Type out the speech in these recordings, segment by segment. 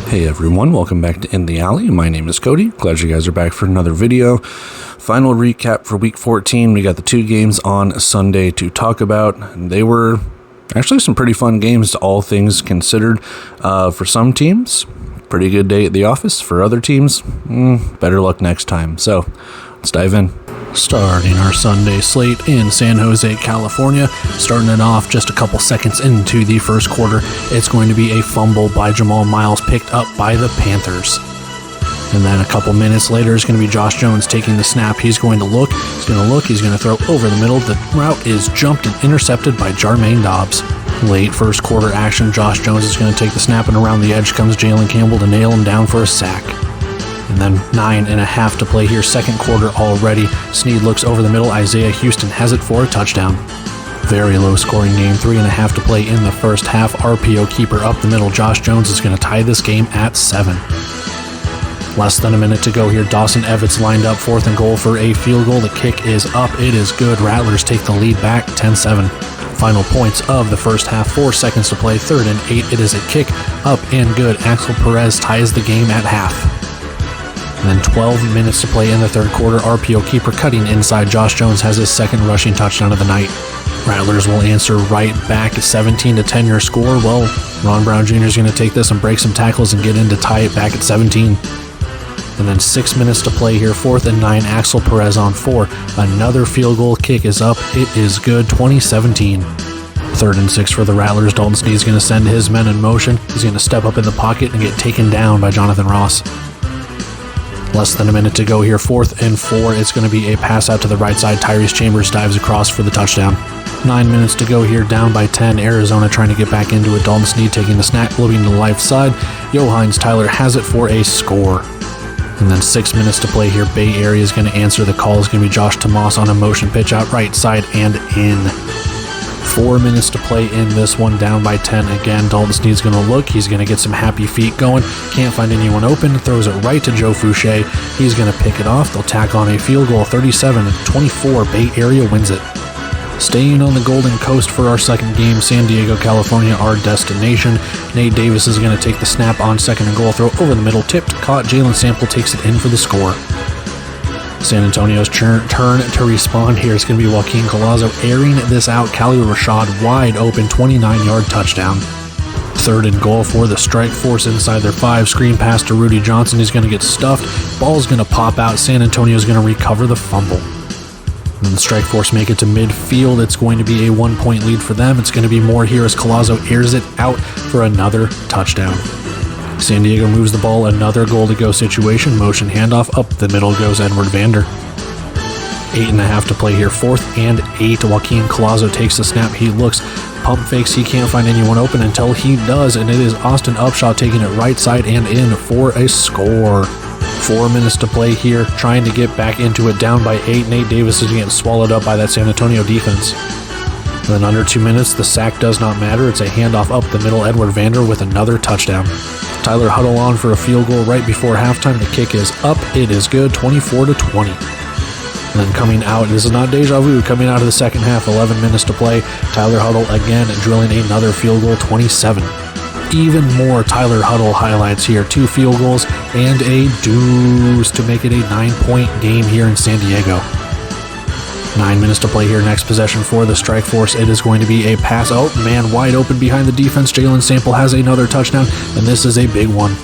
Hey everyone, welcome back to In the Alley. My name is Cody. Glad you guys are back for another video. Final recap for week 14. We got the two games on Sunday to talk about. They were actually some pretty fun games, all things considered. For some teams, pretty good day at the office. For other teams, better luck next time. So let's dive in. Starting our Sunday slate in San Jose, California. Starting it off just a couple seconds into the first quarter, it's going to be a fumble by Jamal Miles picked up by the Panthers. And then a couple minutes later, it's going to be Josh Jones taking the snap. He's going to look, he's going to throw over the middle. The route is jumped and intercepted by Jermaine Dobbs. Late first quarter action, Josh Jones is going to take the snap, and around the edge comes Jalen Campbell to nail him down for a sack. And then 9.5 to play here, second quarter already. Snead looks over the middle. Isaiah Houston has it for a touchdown. Very low scoring game, 3.5 to play in the first half. RPO keeper up the middle. Josh Jones is going to tie this game at 7. Less than a minute to go here. Dawson Evans lined up, 4th and goal for a field goal. The kick is up. It is good. Rattlers take the lead back, 10-7. Final points of the first half, 4 seconds to play, 3rd and 8. It is a kick up and good. Axel Perez ties the game at half. And then 12 minutes to play in the third quarter. RPO keeper cutting inside. Josh Jones has his second rushing touchdown of the night. Rattlers will answer right back. 17-10 your score. Well, Ron Brown Jr. is going to take this and break some tackles and get in to tie it back at 17. And then 6 minutes to play here. 4th and 9. Axel Perez on 4. Another field goal kick is up. It is good. 2017. 3rd and 6 for the Rattlers. Dalton Snead is going to send his men in motion. He's going to step up in the pocket and get taken down by Jonathan Ross. Less than a minute to go here. 4th and 4. It's going to be a pass out to the right side. Tyrese Chambers dives across for the touchdown. 9 minutes to go here. Down by 10. Arizona trying to get back into it. Dalton Snead taking the snap, moving to the left side. Johannes Tyler has it for a score. And then 6 minutes to play here. Bay Area is going to answer the call. It's going to be Josh Tomas on a motion pitch out right side and in. 4 minutes to play in this one, down by 10 again. Dalton Snead's going to look. He's going to get some happy feet going. Can't find anyone open. Throws it right to Joe Fouché. He's going to pick it off. They'll tack on a field goal. 37-24. Bay Area wins it. Staying on the Golden Coast for our second game, San Diego, California, our destination. Nate Davis is going to take the snap on 2nd and goal. Throw over the middle. Tipped. Caught. Jalen Sample takes it in for the score. San Antonio's turn to respond here. It's going to be Joaquin Collazo airing this out. Khalil Rashad wide open, 29-yard touchdown. 3rd and goal for the Strike Force inside their 5. Screen pass to Rudy Johnson. He's going to get stuffed. Ball's going to pop out. San Antonio's going to recover the fumble. And the Strike Force make it to midfield. It's going to be a 1-point lead for them. It's going to be more here as Collazo airs it out for another touchdown. San Diego moves the ball, another goal to go situation. Motion handoff, up the middle goes Edward Vander. 8.5 to play here. 4th and 8. Joaquin Collazo takes the snap. He looks, pump fakes. He can't find anyone open until he does, and it is Austin Upshaw taking it right side and in for a score. 4 minutes to play here, trying to get back into it, down by 8. Nate Davis is getting swallowed up by that San Antonio defense. And then under 2 minutes, the sack does not matter. It's a handoff up the middle. Edward Vander with another touchdown. Tyler Huddle on for a field goal right before halftime. The kick is up. It is good, 24-20. And then coming out, this is not deja vu, coming out of the second half, 11 minutes to play. Tyler Huddle again drilling another field goal, 27. Even more Tyler Huddle highlights here. 2 field goals and a deuce to make it a 9-point game here in San Diego. 9 minutes to play here. Next possession for the Strike Force. It is going to be a pass. Oh, man, wide open behind the defense. Jalen Sample has another touchdown, and this is a big one.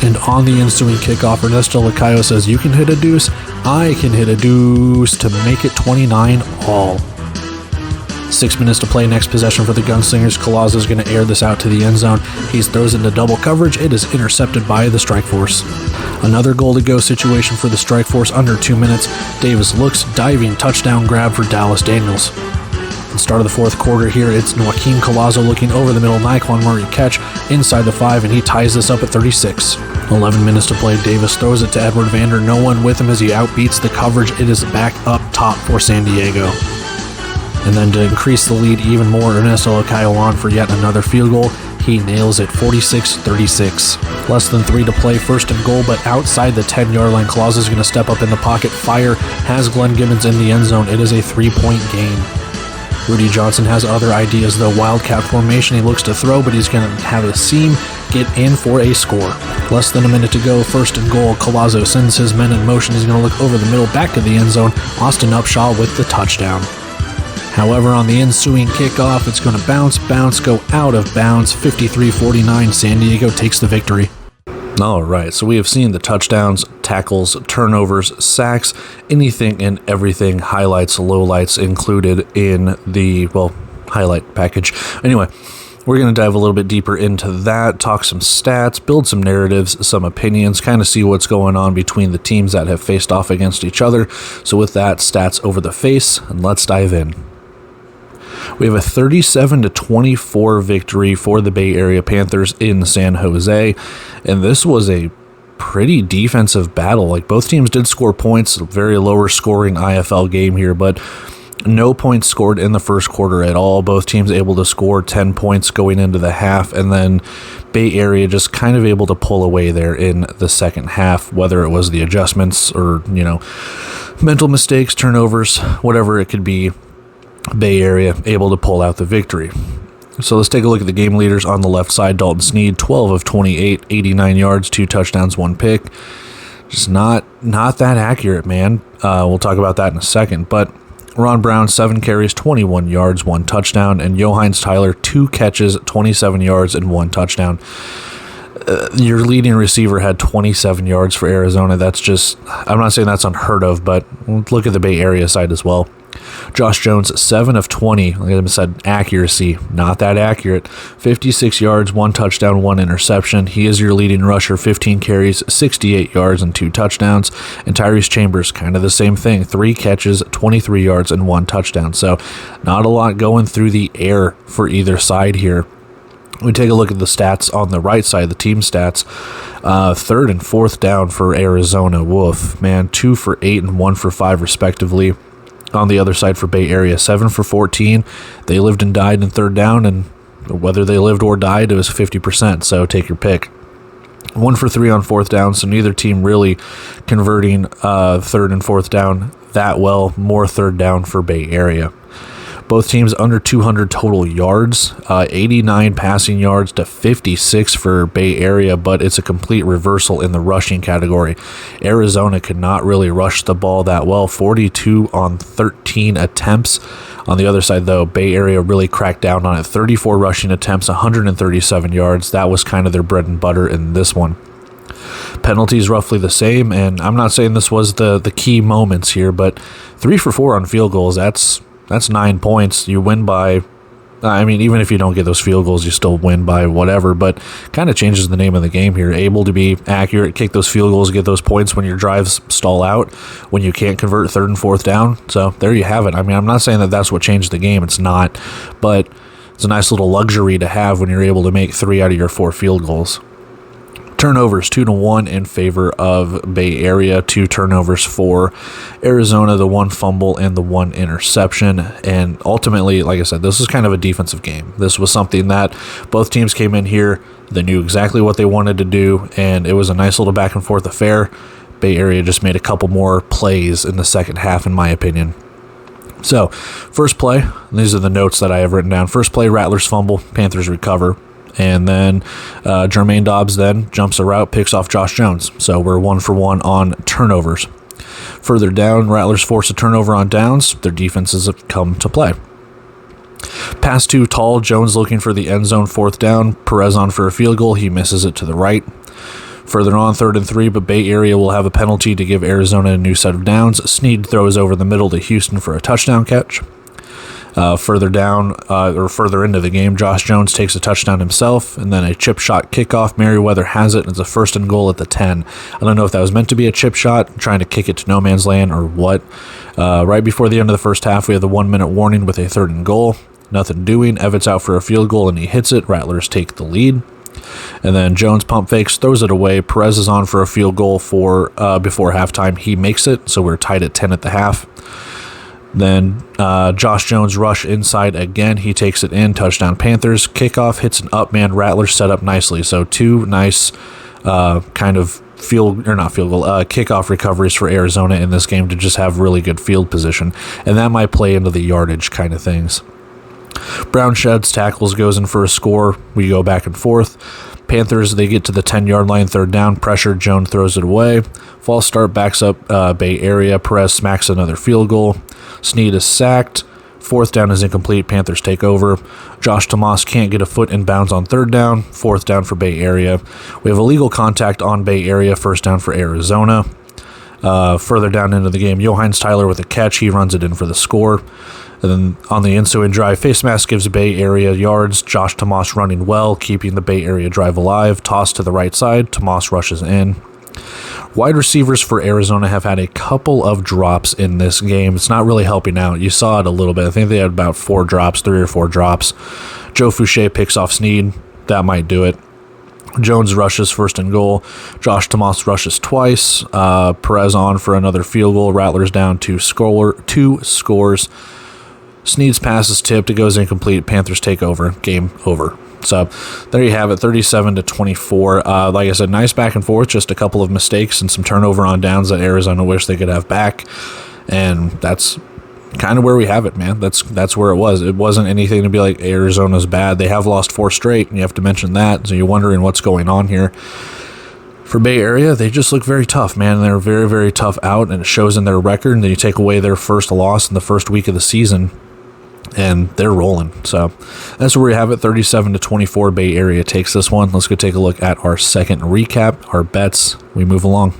And on the ensuing kickoff, Ernesto Lacayo says, "You can hit a deuce. I can hit a deuce," to make it 29 all. 6 minutes to play. Next possession for the Gunslingers. Collazo is going to air this out to the end zone. He throws into double coverage. It is intercepted by the Strike Force. Another goal to go situation for the Strike Force under 2 minutes. Davis looks, diving, touchdown grab for Dallas Daniels. At the start of the fourth quarter here, it's Joaquin Collazo looking over the middle. Nyquan Murray catch inside the 5, and he ties this up at 36. 11 minutes to play. Davis throws it to Edward Vander. No one with him as he outbeats the coverage. It is back up top for San Diego. And then to increase the lead even more, Ernesto Lacayo on for yet another field goal. He nails it, 46-36. Less than 3 to play, 1st and goal, but outside the 10-yard line. Collazo is going to step up in the pocket, fire, has Glenn Gibbons in the end zone. It is a 3-point game. Rudy Johnson has other ideas though. Wildcat formation, he looks to throw, but he's going to have a seam get in for a score. Less than a minute to go, 1st and goal. Collazo sends his men in motion. He's going to look over the middle, back of the end zone. Austin Upshaw with the touchdown. However, on the ensuing kickoff, it's going to bounce, go out of bounds. 53-49, San Diego takes the victory. All right, so we have seen the touchdowns, tackles, turnovers, sacks, anything and everything, highlights, lowlights included in the, highlight package. Anyway, we're going to dive a little bit deeper into that, talk some stats, build some narratives, some opinions, kind of see what's going on between the teams that have faced off against each other. So with that, stats over the face, and let's dive in. We have a 37-24 victory for the Bay Area Panthers in San Jose, and this was a pretty defensive battle. Like, both teams did score points, very lower scoring IFL game here, but no points scored in the first quarter at all. Both teams able to score 10 points going into the half, and then Bay Area just kind of able to pull away there in the second half, whether it was the adjustments or, mental mistakes, turnovers, whatever it could be. Bay Area able to pull out the victory. So let's take a look at the game leaders on the left side. Dalton Sneed, 12 of 28, 89 yards, 2 touchdowns, 1 pick. Just not that accurate, man. We'll talk about that in a second. But Ron Brown, 7 carries, 21 yards, 1 touchdown. And Johannes Tyler, 2 catches, 27 yards, and 1 touchdown. Your leading receiver had 27 yards for Arizona. That's just, I'm not saying that's unheard of, but look at the Bay Area side as well. Josh Jones, 7 of 20. Like I said, accuracy, not that accurate. 56 yards, 1 touchdown, 1 interception. He is your leading rusher, 15 carries, 68 yards, and 2 touchdowns. And Tyrese Chambers, kind of the same thing, 3 catches, 23 yards, and 1 touchdown. So not a lot going through the air for either side here. We take a look at the stats on the right side, the team stats. 3rd and 4th down for Arizona. Woof, man, 2 for 8 and 1 for 5 respectively. On the other side for Bay Area, 7 for 14. They lived and died in 3rd down, and whether they lived or died, it was 50%, so take your pick. 1 for 3 on 4th down, so neither team really converting 3rd and 4th down that well. More 3rd down for Bay Area. Both teams under 200 total yards, 89 passing yards to 56 for Bay Area, but it's a complete reversal in the rushing category. Arizona could not really rush the ball that well, 42 on 13 attempts. On the other side, though, Bay Area really cracked down on it, 34 rushing attempts, 137 yards. That was kind of their bread and butter in this one. Penalties roughly the same, and I'm not saying this was the key moments here, but 3 for 4 on field goals, that's 9 points. You win by, even if you don't get those field goals, you still win by whatever, but kind of changes the name of the game here. Able to be accurate, kick those field goals, get those points when your drives stall out, when you can't convert 3rd and 4th down. So there you have it. I'm not saying that that's what changed the game. It's not, but it's a nice little luxury to have when you're able to make 3 out of your 4 field goals. Turnovers, 2-1 in favor of Bay Area, 2 turnovers for Arizona, the 1 fumble and the 1 interception. And ultimately, like I said, this is kind of a defensive game. This was something that both teams came in here, they knew exactly what they wanted to do, and it was a nice little back and forth affair. Bay Area just made a couple more plays in the second half, in my opinion. So, first play, these are the notes that I have written down. First play, Rattlers fumble, Panthers recover. And then Jermaine Dobbs then jumps a route, picks off Josh Jones. So we're 1 for 1 on turnovers. Further down, Rattlers force a turnover on downs. Their defenses have come to play. Pass to Tall, Jones looking for the end zone, 4th down. Perez on for a field goal. He misses it to the right. Further on, 3rd and 3, but Bay Area will have a penalty to give Arizona a new set of downs. Sneed throws over the middle to Houston for a touchdown catch. Further down, or further into the game, Josh Jones takes a touchdown himself, and then a chip shot kickoff. Merriweather has it, and it's a 1st and goal at the 10. I don't know if that was meant to be a chip shot, trying to kick it to no man's land, or what. Right before the end of the first half, we have the 1-minute warning with a 3rd and goal. Nothing doing. Evans out for a field goal, and he hits it. Rattlers take the lead. And then Jones pump fakes, throws it away. Perez is on for a field goal for before halftime. He makes it, so we're tied at 10 at the half. Then Josh Jones rush inside again. He takes it in. Touchdown Panthers. Kickoff hits an up man. Rattlers set up nicely. So 2 nice kickoff recoveries for Arizona in this game to just have really good field position. And that might play into the yardage kind of things. Brown sheds, tackles, goes in for a score. We go back and forth. Panthers, they get to the 10-yard line, third down, pressure, Jones throws it away. False start, backs up Bay Area. Perez smacks another field goal. Snead is sacked. Fourth down is incomplete. Panthers take over. Josh Tomas can't get a foot in bounds on third down. Fourth down for Bay Area. We have illegal contact on Bay Area. First down for Arizona. Further down into the game, Johannes Tyler with a catch. He runs it in for the score. And then on the ensuing drive, face mask gives Bay Area yards. Josh Tomas running well, keeping the Bay Area drive alive. Toss to the right side. Tomas rushes in. Wide receivers for Arizona have had a couple of drops in this game. It's not really helping out. You saw it a little bit. I think they had about 3 or 4 drops. Joe Fouché picks off Snead. That might do it. Jones rushes first and goal. Josh Tomas rushes twice. Perez on for another field goal. Rattlers down 2 scores. Snead's pass is tipped. It goes incomplete. Panthers take over. Game over. So there you have it, 37-24. Like I said, nice back and forth. Just a couple of mistakes and some turnover on downs that Arizona wish they could have back. And that's kind of where we have it, man. That's where it was. It wasn't anything to be like Arizona's bad. They have lost 4 straight, and you have to mention that. So you're wondering what's going on here. For Bay Area, they just look very tough, man. They're very, very tough out, and it shows in their record. And then you take away their first loss in the first week of the season, and they're rolling. So that's where we have it, 37-24. Bay Area takes this one. Let's go take a look at our second recap, our bets. We move along.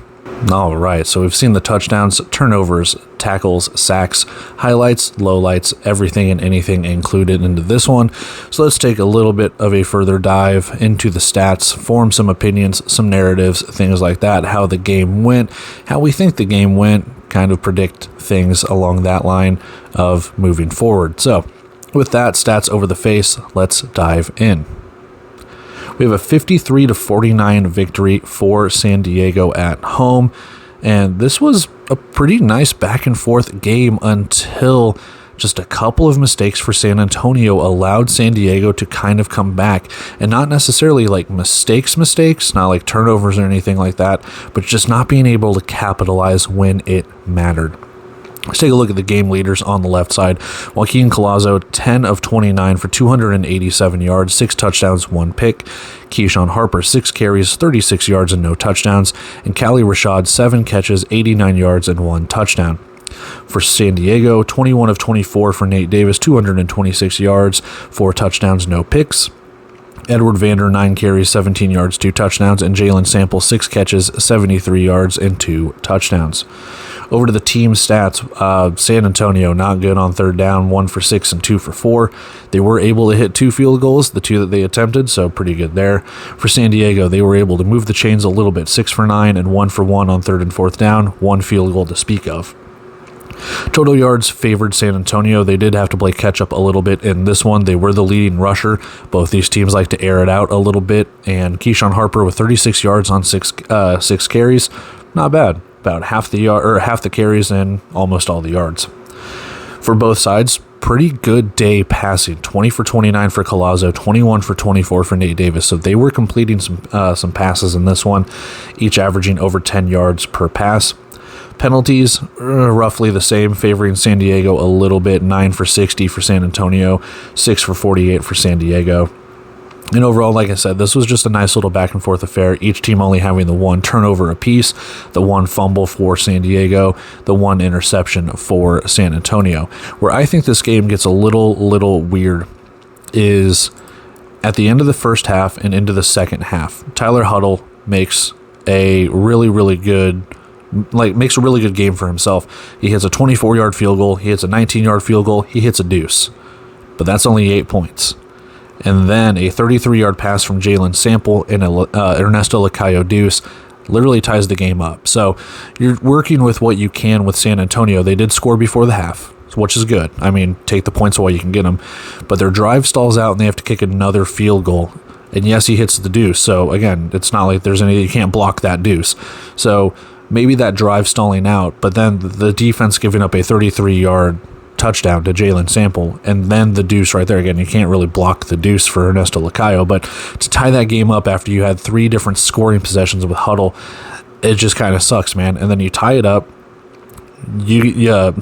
All right, so we've seen the touchdowns, turnovers, tackles, sacks, highlights, lowlights, everything and anything included into this one. So let's take a little bit of a further dive into the stats, form some opinions, some narratives, things like that, how the game went, how we think the game went, kind of predict things along that line of moving forward. So with that, stats over the face, let's dive in. We have a 53-49 victory for San Diego at home, and this was a pretty nice back and forth game until just a couple of mistakes for San Antonio allowed San Diego to kind of come back, and not necessarily like mistakes, not like turnovers or anything like that, but just not being able to capitalize when it mattered. Let's take a look at the game leaders on the left side. Joaquin Collazo, 10 of 29 for 287 yards, 6 touchdowns, 1 pick. Keyshawn Harper, 6 carries, 36 yards, and no touchdowns. And Cali Rashad, 7 catches, 89 yards, and 1 touchdown. For San Diego, 21 of 24 for Nate Davis, 226 yards, 4 touchdowns, no picks. Edward Vander, 9 carries, 17 yards, 2 touchdowns, and Jalen Sample, 6 catches, 73 yards, and 2 touchdowns. Over to the team stats, San Antonio, not good on third down, 1 for 6 and 2 for 4. They were able to hit 2 field goals, the 2 that they attempted, so pretty good there. For San Diego, they were able to move the chains a little bit, 6 for 9 and 1 for 1 on third and fourth down, 1 field goal to speak of. Total yards favored San Antonio. They did have to play catch up a little bit in this one. They were the leading rusher. Both these teams like to air it out a little bit. And Keyshawn Harper with 36 yards on 6 carries, not bad. About half the carries and almost all the yards. For both sides, pretty good day passing. 20 for 29 for Collazo, 21 for 24 for Nate Davis. So they were completing some passes in this one, each averaging over 10 yards per pass. Penalties, roughly the same, favoring San Diego a little bit. 9 for 60 for San Antonio, 6 for 48 for San Diego. And overall, like I said, this was just a nice little back and forth affair. Each team only having the 1 turnover apiece, the 1 fumble for San Diego, the 1 interception for San Antonio. Where I think this game gets a little weird is at the end of the first half and into the second half. Tyler Huddle makes a really good game for himself. He hits a 24-yard field goal, he hits a 19-yard field goal, he hits a deuce. But that's only 8 points. And then a 33-yard pass from Jalen Sample and Ernesto Lacayo deuce literally ties the game up. So you're working with what you can with San Antonio. They did score before the half, which is good. I mean, take the points while you can get them. But their drive stalls out and they have to kick another field goal. And yes, he hits the deuce. So again, it's not like there's you can't block that deuce. So maybe that drive stalling out, but then the defense giving up a 33-yard touchdown to Jalen Sample, and then the deuce right there. Again, you can't really block the deuce for Ernesto Lacayo, but to tie that game up after you had 3 different scoring possessions with Huddle, it just kind of sucks, man. And then you tie it up.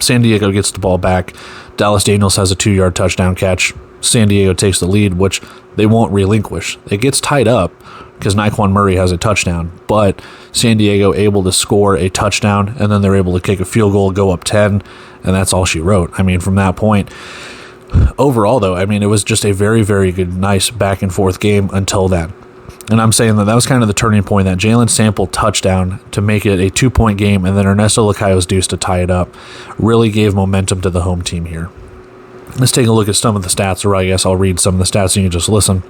San Diego gets the ball back. Dallas Daniels has a 2-yard touchdown catch. San Diego takes the lead, which they won't relinquish. It gets tied up because Naquan Murray has a touchdown, but San Diego able to score a touchdown, and then they're able to kick a field goal, go up 10, and that's all she wrote. I mean, from that point, overall, though, I mean, it was just a very, very good, nice back-and-forth game until then. And I'm saying that was kind of the turning point, that Jalen Sample touchdown to make it a 2-point game, and then Ernesto Lacayo's deuce to tie it up really gave momentum to the home team here. Let's take a look at some of the stats, or I guess I'll read some of the stats and you can just listen.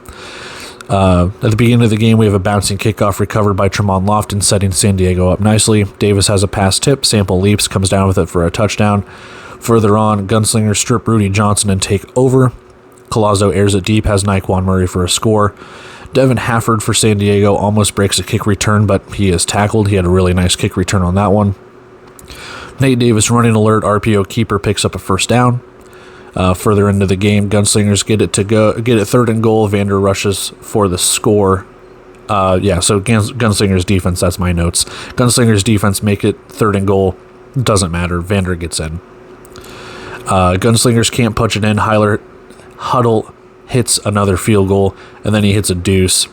At the beginning of the game, we have a bouncing kickoff recovered by Tremont Lofton, setting San Diego up nicely. Davis has a pass tip. Sample leaps, comes down with it for a touchdown. Further on, Gunslingers strip Rudy Johnson and take over. Collazo airs it deep, has Naquan Murray for a score. Devin Hafford for San Diego almost breaks a kick return, but he is tackled. He had a really nice kick return on that one. Nate Davis running alert, RPO keeper picks up a first down. Further into the game, Gunslingers get it 3rd and goal. Vander rushes for the score. So Gunslingers defense, that's my notes. Gunslingers defense make it 3rd and goal. Doesn't matter. Vander gets in. Gunslingers can't punch it in. Huddle hits another field goal, and then he hits a deuce.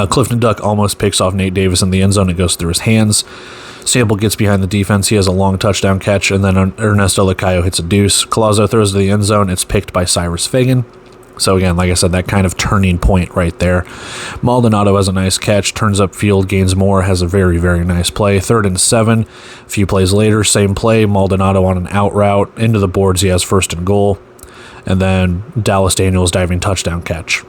Clifton Duck almost picks off Nate Davis in the end zone. It goes through his hands. Sample gets behind the defense. He has a long touchdown catch, and then Ernesto Lacayo hits a deuce. Collazo throws to the end zone. It's picked by Cyrus Fagan. So again, like I said, that kind of turning point right there. Maldonado has a nice catch, turns up field, gains more, has a very, very nice play. 3rd and 7. A few plays later, same play. Maldonado on an out route into the boards. He has 1st and goal. And then Dallas Daniels diving touchdown catch.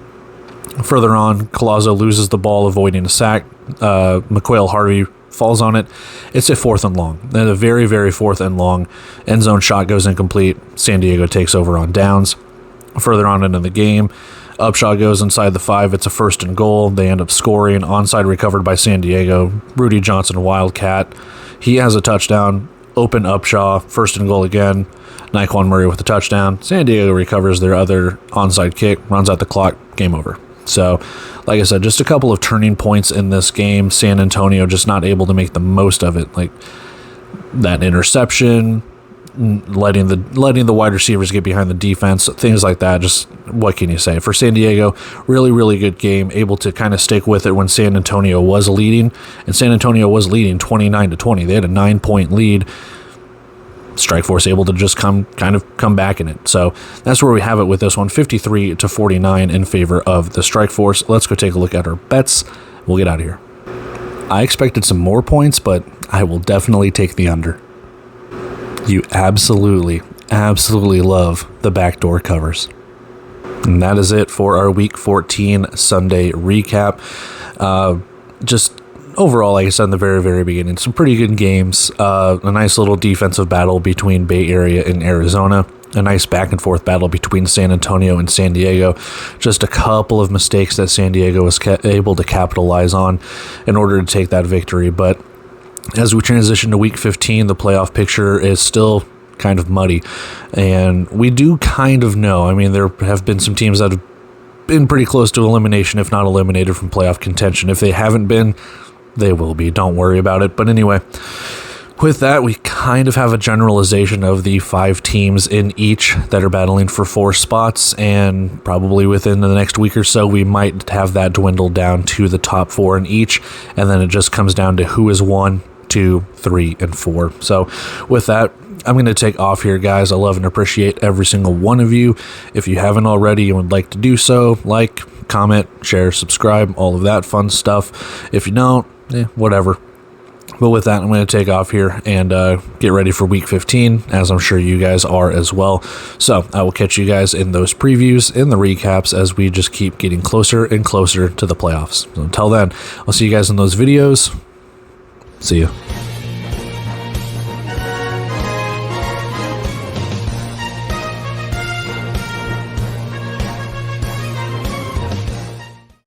Further on, Collazo loses the ball, avoiding a sack. McQuail Harvey falls on it. It's a 4th and long. Then a very, very 4th and long. End zone shot goes incomplete. San Diego takes over on downs. Further on into the game, Upshaw goes inside the 5. It's a 1st and goal. They end up scoring. Onside recovered by San Diego. Rudy Johnson, Wildcat. He has a touchdown. Open Upshaw. 1st and goal again. Naquan Murray with a touchdown. San Diego recovers their other onside kick. Runs out the clock. Game over. So, like I said, just a couple of turning points in this game. San Antonio just not able to make the most of it. Like that interception, letting the wide receivers get behind the defense, things like that. Just what can you say? For San Diego, really, really good game. Able to kind of stick with it when San Antonio was leading. And San Antonio was leading 29-20. They had a 9-point lead. Strikeforce able to just come back in it. So that's where we have it with this one, 53-49 in favor of the Strikeforce. Let's go take a look at our bets. We'll get out of here. I expected some more points, but I will definitely take the under. You absolutely love the backdoor covers. And that is it for our Week 14 Sunday recap. Just overall, like I said in the very, very beginning, some pretty good games. A nice little defensive battle between Bay Area and Arizona. A nice back-and-forth battle between San Antonio and San Diego. Just a couple of mistakes that San Diego was able to capitalize on in order to take that victory. But as we transition to Week 15, the playoff picture is still kind of muddy. And we do kind of know. I mean, there have been some teams that have been pretty close to elimination, if not eliminated from playoff contention. If they haven't been, they will be. Don't worry about it. But anyway, with that, we kind of have a generalization of the 5 teams in each that are battling for 4 spots, and probably within the next week or so, we might have that dwindle down to the top 4 in each, and then it just comes down to who is 1, 2, 3, and 4. So with that, I'm going to take off here, guys. I love and appreciate every single one of you. If you haven't already and would like to do so, like, comment, share, subscribe, all of that fun stuff. If you don't, whatever. But with that, I'm going to take off here and get ready for Week 15, as I'm sure you guys are as well. So I will catch you guys in those previews, in the recaps, as we just keep getting closer and closer to the playoffs. So until then, I'll see you guys in those videos. See you.